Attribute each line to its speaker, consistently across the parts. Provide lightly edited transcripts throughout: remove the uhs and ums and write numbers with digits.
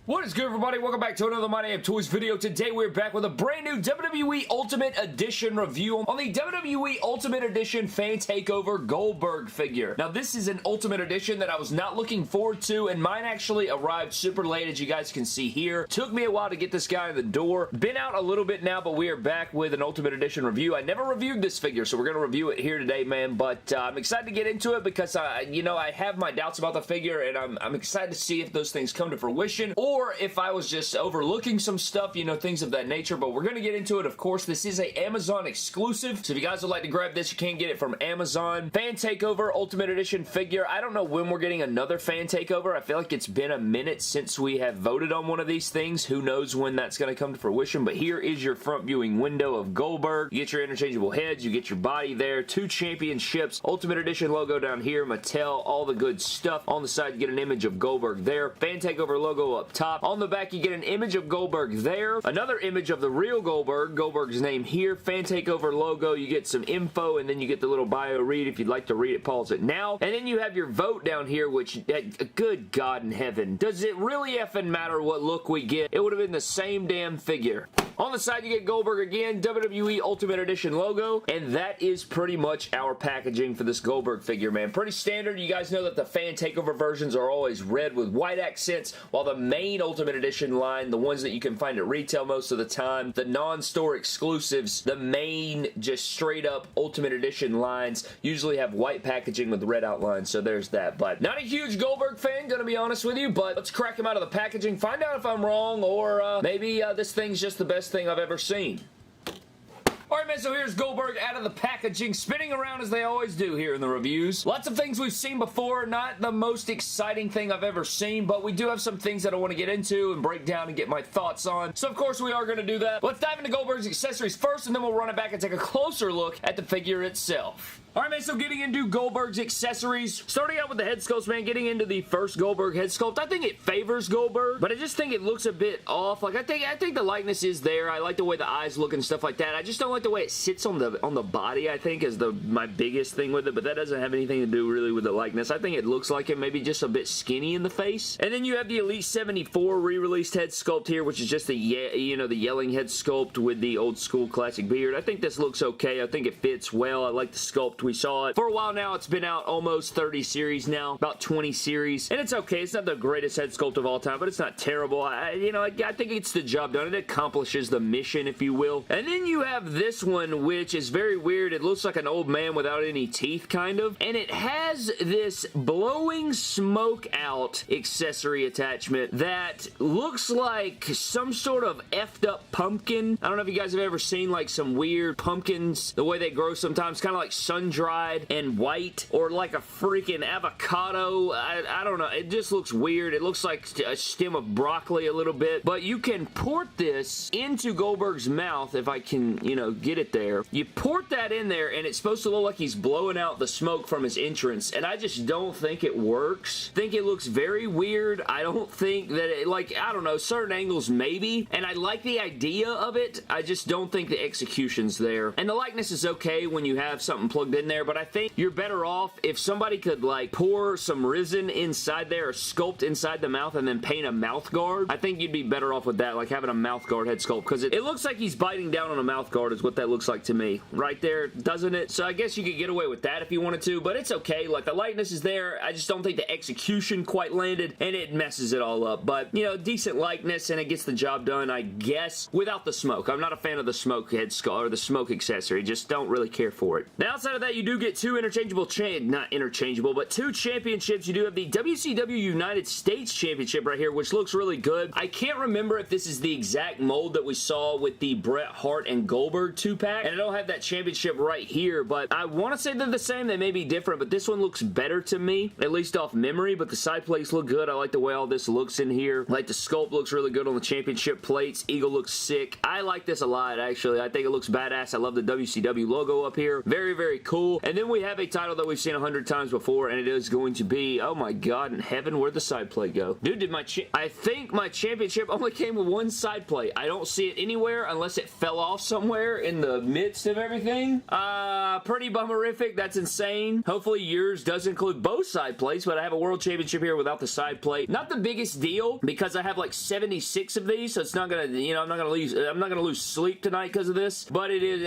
Speaker 1: What is good, everybody? Welcome back to another My Damn Toys video. Today we're back with a brand new WWE Ultimate Edition review on the WWE Ultimate Edition Fan Takeover Goldberg figure. Now this is an Ultimate Edition that I was not looking forward to, and mine actually arrived super late, as you guys can see here. Took me a while to get this guy in the door. Been out a little bit now, but we are back with an Ultimate Edition review. I never reviewed this figure, so we're going to review it here today, man, but I'm excited to get into it because, I have my doubts about the figure, and I'm excited to see if those things come to fruition, or if I was just overlooking some stuff, things of that nature, but we're going to get into it. Of course, this is a Amazon exclusive, so if you guys would like to grab this, you can get it from Amazon. Fan Takeover Ultimate Edition figure. I don't know when we're getting another Fan Takeover. I feel like it's been a minute since we have voted on one of these things. Who knows when that's going to come to fruition, but here is your front viewing window of Goldberg. You get your interchangeable heads, you get your body there, 2 championships, Ultimate Edition logo down here, Mattel, all the good stuff. On the side, you get an image of Goldberg there. Fan Takeover logo up top. On the back, you get an image of Goldberg there. Another image of the real Goldberg. Goldberg's name here. Fan Takeover logo. You get some info, and then you get the little bio read. If you'd like to read it, pause it now. And then you have your vote down here, which, good God in heaven. Does it really effing matter what look we get? It would have been the same damn figure. On the side, you get Goldberg again, WWE Ultimate Edition logo, and that is pretty much our packaging for this Goldberg figure, man. Pretty standard. You guys know that the Fan Takeover versions are always red with white accents, while the main Ultimate Edition line, the ones that you can find at retail most of the time, the non-store exclusives, the main just straight up Ultimate Edition lines usually have white packaging with red outlines, so there's that. But not a huge Goldberg fan, gonna be honest with you, but let's crack him out of the packaging, find out if I'm wrong, or maybe this thing's just the best thing I've ever seen. Alright, man, so here's Goldberg out of the packaging, spinning around as they always do here in the reviews. Lots of things we've seen before, not the most exciting thing I've ever seen, but we do have some things that I want to get into and break down and get my thoughts on. So, of course, we are going to do that. Let's dive into Goldberg's accessories first, and then we'll run it back and take a closer look at the figure itself. Alright, man, so getting into Goldberg's accessories. Starting out with the head sculpts, man, getting into the first Goldberg head sculpt. I think it favors Goldberg, but I just think it looks a bit off. Like, I think the likeness is there. I like the way the eyes look and stuff like that. I just don't like the way it sits on the body, I think, is my biggest thing with it, but that doesn't have anything to do really with the likeness. I think it looks like it maybe just a bit skinny in the face. And then you have the Elite 74 re-released head sculpt here, which is just the yelling head sculpt with the old school classic beard. I think this looks okay. I think it fits well. I like the sculpt. We saw it for a while now. It's been out almost 30 series now, about 20 series, and it's okay. It's not the greatest head sculpt of all time, but it's not terrible. I think it's the job done. It accomplishes the mission, if you will. And then you have this one, which is very weird. It looks like an old man without any teeth, kind of, and it has this blowing smoke out accessory attachment that looks like some sort of effed up pumpkin. I don't know if you guys have ever seen like some weird pumpkins, the way they grow sometimes, kind of like sun-dried and white, or like a freaking avocado. I don't know. It just looks weird. It looks like a stem of broccoli a little bit, but you can port this into Goldberg's mouth, if I can, get it there. You port that in there, and it's supposed to look like he's blowing out the smoke from his entrance, and I just don't think it works. I think it looks very weird. I don't think that it, I don't know, certain angles maybe, and I like the idea of it. I just don't think the execution's there. And the likeness is okay when you have something plugged in there, but I think you're better off if somebody could pour some resin inside there or sculpt inside the mouth and then paint a mouth guard. I think you'd be better off with that, like having a mouth guard head sculpt, because it looks like he's biting down on a mouth guard is what that looks like to me. Right there, doesn't it? So I guess you could get away with that if you wanted to, but it's okay. Like, the likeness is there. I just don't think the execution quite landed, and it messes it all up. But, decent likeness, and it gets the job done, I guess, without the smoke. I'm not a fan of the smoke head sculpt or the smoke accessory. Just don't really care for it. Now, outside of that, you do get 2 not interchangeable, but 2 championships. You do have the WCW United States Championship right here, which looks really good. I can't remember if this is the exact mold that we saw with the Bret Hart and Goldberg 2-pack, and I don't have that championship right here, but I want to say they're the same. They may be different, but this one looks better to me, at least off memory, but the side plates look good. I like the way all this looks in here. Like, the sculpt looks really good on the championship plates. Eagle looks sick. I like this a lot, actually. I think it looks badass. I love the WCW logo up here. Very, very cool. cool. And then we have a title that we've seen 100 times before, and it is going to be, oh my god in heaven, where'd the side plate go? Dude, I think my championship only came with one side plate. I don't see it anywhere unless it fell off somewhere in the midst of everything. Pretty bummerific. That's insane. Hopefully yours does include both side plates, but I have a world championship here without the side plate. Not the biggest deal because I have like 76 of these, so it's not gonna, you know, I'm not gonna lose sleep tonight because of this, but it is,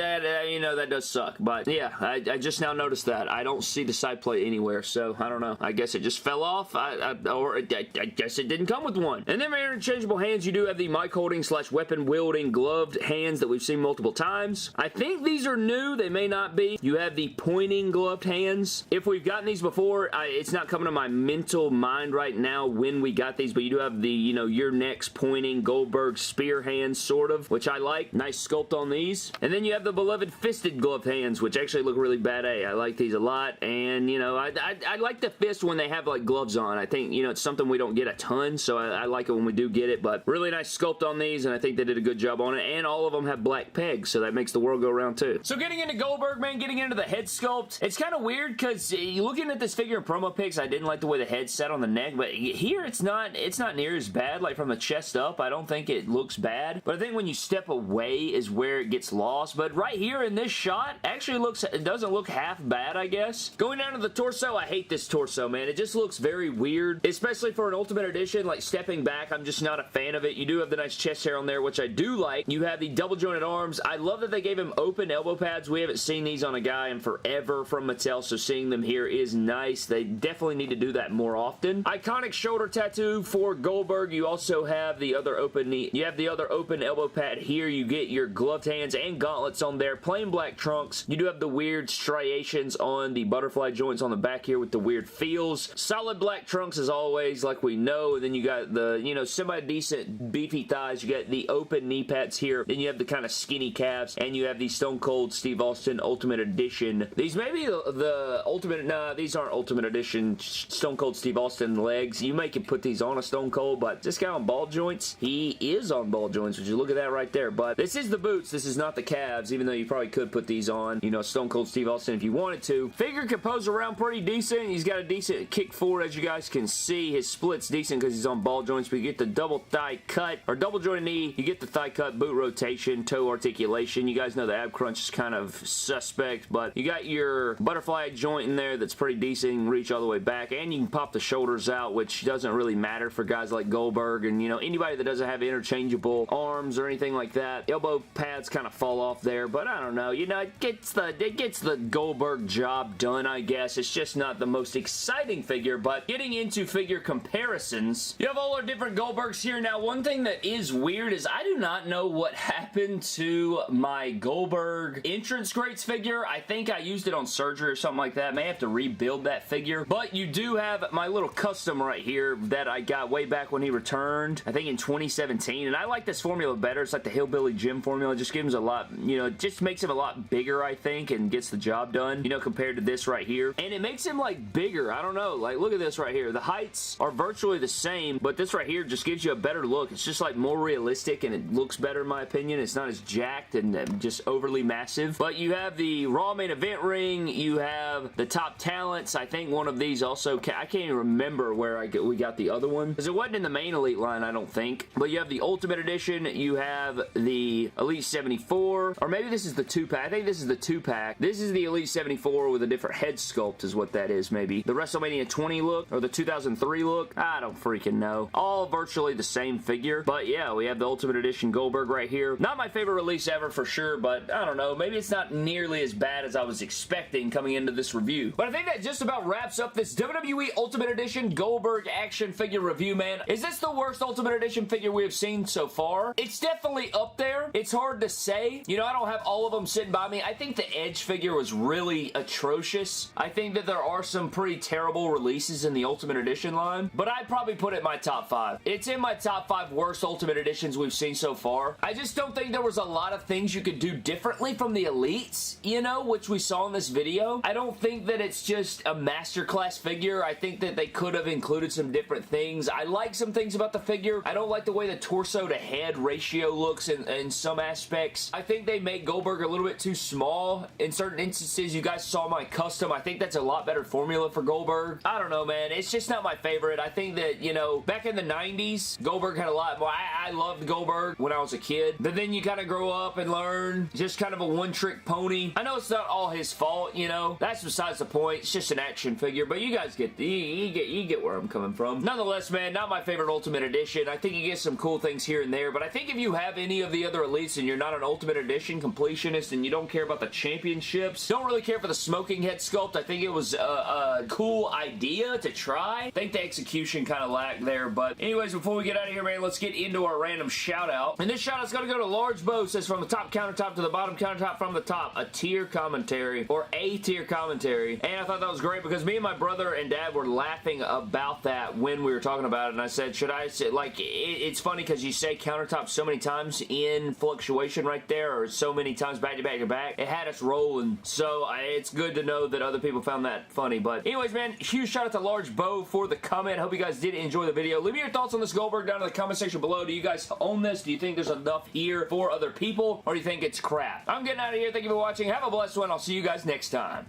Speaker 1: you know, that does suck. But yeah, I just now noticed that. I don't see the side plate anywhere, so I don't know. I guess it just fell off, or I guess it didn't come with one. And then for interchangeable hands, you do have the mic holding / weapon wielding gloved hands that we've seen multiple times. I think these are new. They may not be. You have the pointing gloved hands. If we've gotten these before, it's not coming to my mental mind right now when we got these, but you do have the, you know, your next pointing Goldberg spear hands, sort of, which I like. Nice sculpt on these. And then you have the beloved fisted gloved hands, which actually look really bad. I like these a lot, and, you know, I like the fist when they have, like, gloves on. I think, you know, it's something we don't get a ton, so I like it when we do get it, but really nice sculpt on these, and I think they did a good job on it, and all of them have black pegs, so that makes the world go round too. So getting into Goldberg, man, getting into the head sculpt, it's kind of weird because looking at this figure in promo pics, I didn't like the way the head sat on the neck, but here it's not near as bad. Like from the chest up, I don't think it looks bad, but I think when you step away is where it gets lost. But right here in this shot, actually it doesn't look half bad, I guess. Going down to the torso, I hate this torso, man. It just looks very weird, especially for an Ultimate Edition. Like stepping back, I'm just not a fan of it. You do have the nice chest hair on there, which I do like. You have the double jointed arms. I love that they gave him open elbow pads. We haven't seen these on a guy in forever from Mattel, so seeing them here is nice. They definitely need to do that more often. Iconic shoulder tattoo for Goldberg. You also have the other open knee. You have the other open elbow pad here. You get your gloved hands and gauntlets on there. Plain black trunks. You do have the weird striations on the butterfly joints on the back here with the weird feels. Solid black trunks as always, like we know. And then you got the, you know, semi-decent beefy thighs. You got the open knee pads here. Then you have the kind of skinny calves. And you have the Stone Cold Steve Austin Ultimate Edition. These may be the Ultimate, nah, these aren't Ultimate Edition Stone Cold Steve Austin legs. You may can put these on a Stone Cold, but this guy on ball joints, he is on ball joints. Would you look at that right there? But this is the boots. This is not the calves, even though you probably could put these on, you know, Stone Cold Steve Austin if you wanted to. Figure can pose around pretty decent. He's got a decent kick forward, as you guys can see. His split's decent because he's on ball joints, but you get the double thigh cut, or double jointed knee. You get the thigh cut, boot rotation, toe articulation. You guys know the ab crunch is kind of suspect, but you got your butterfly joint in there that's pretty decent. You can reach all the way back, and you can pop the shoulders out, which doesn't really matter for guys like Goldberg, and, you know, anybody that doesn't have interchangeable arms or anything like that. Elbow pads kind of fall off there, but I don't know. You know, it gets the Goldberg job done, I guess. It's just not the most exciting figure, but getting into figure comparisons, you have all our different Goldbergs here. Now, one thing that is weird is I do not know what happened to my Goldberg entrance grates figure. I think I used it on surgery or something like that. May have to rebuild that figure, but you do have my little custom right here that I got way back when he returned, I think in 2017, and I like this formula better. It's like the Hillbilly Jim formula. It just gives him a lot, you know, it just makes him a lot bigger, I think, and gets the job done, you know, compared to this right here. And it makes him, like, bigger. I don't know. Like, look at this right here. The heights are virtually the same, but this right here just gives you a better look. It's just, like, more realistic, and it looks better, in my opinion. It's not as jacked and just overly massive. But you have the Raw main event ring. You have the top talents. I think one of these also, I can't even remember where we got the other one, because it wasn't in the main Elite line, I don't think. But you have the Ultimate Edition. You have the Elite 74, or maybe this is the 2-pack. I think this is the 2-pack. This is the Elite 74 with a different head sculpt is what that is, maybe. The WrestleMania 20 look, or the 2003 look. I don't freaking know. All virtually the same figure. But yeah, we have the Ultimate Edition Goldberg right here. Not my favorite release ever for sure, but I don't know. Maybe it's not nearly as bad as I was expecting coming into this review. But I think that just about wraps up this WWE Ultimate Edition Goldberg action figure review, man. Is this the worst Ultimate Edition figure we have seen so far? It's definitely up there. It's hard to say. You know, I don't have all of them sitting by me. I think the Edge figure was really atrocious. I think that there are some pretty terrible releases in the Ultimate Edition line, but I'd probably put it in my top 5. It's in my top 5 worst Ultimate Editions we've seen so far. I just don't think there was a lot of things you could do differently from the Elites, you know, which we saw in this video. I don't think that it's just a masterclass figure. I think that they could have included some different things. I like some things about the figure. I don't like the way the torso to head ratio looks in some aspects. I think they make Goldberg a little bit too small in certain instances, you guys saw my custom. I think that's a lot better formula for Goldberg. I don't know, man. It's just not my favorite. I think that, you know, back in the 90s, Goldberg had a lot more. I loved Goldberg when I was a kid, but then you kind of grow up and learn. Just kind of a one-trick pony. I know it's not all his fault, you know. That's besides the point. It's just an action figure, but you guys get you get where I'm coming from. Nonetheless, man, not my favorite Ultimate Edition. I think you get some cool things here and there, but I think if you have any of the other Elites and you're not an Ultimate Edition completionist and you don't care about the championships, don't really care for the smoking head sculpt, I think it was a cool idea to try. I think the execution kind of lacked there, but anyways, before we get out of here, man, let's get into our random shout out. And this shout out's gonna go to Large Bo. Says from the top countertop to the bottom countertop from the top, a tier commentary, or a tier commentary. And I thought that was great because me and my brother and dad were laughing about that when we were talking about it, and I said, should I say, like, it's funny because you say countertop so many times in Fluctuation right there, or so many times back to back to back, it had us rolling, so it's good to know that other people found that funny. But anyways, man, huge shout out to Large Bo for the comment. Hope you guys did enjoy the video. Leave me your thoughts on this Goldberg down in the comment section below. Do you guys own this? Do you think there's enough here for other people, or do you think it's crap? I'm getting out of here. Thank you for watching. Have a blessed one. I'll see you guys next time.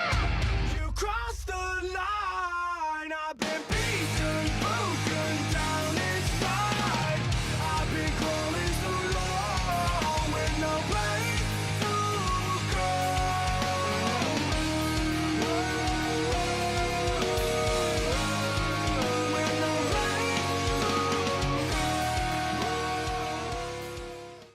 Speaker 2: You crossed the line. I've been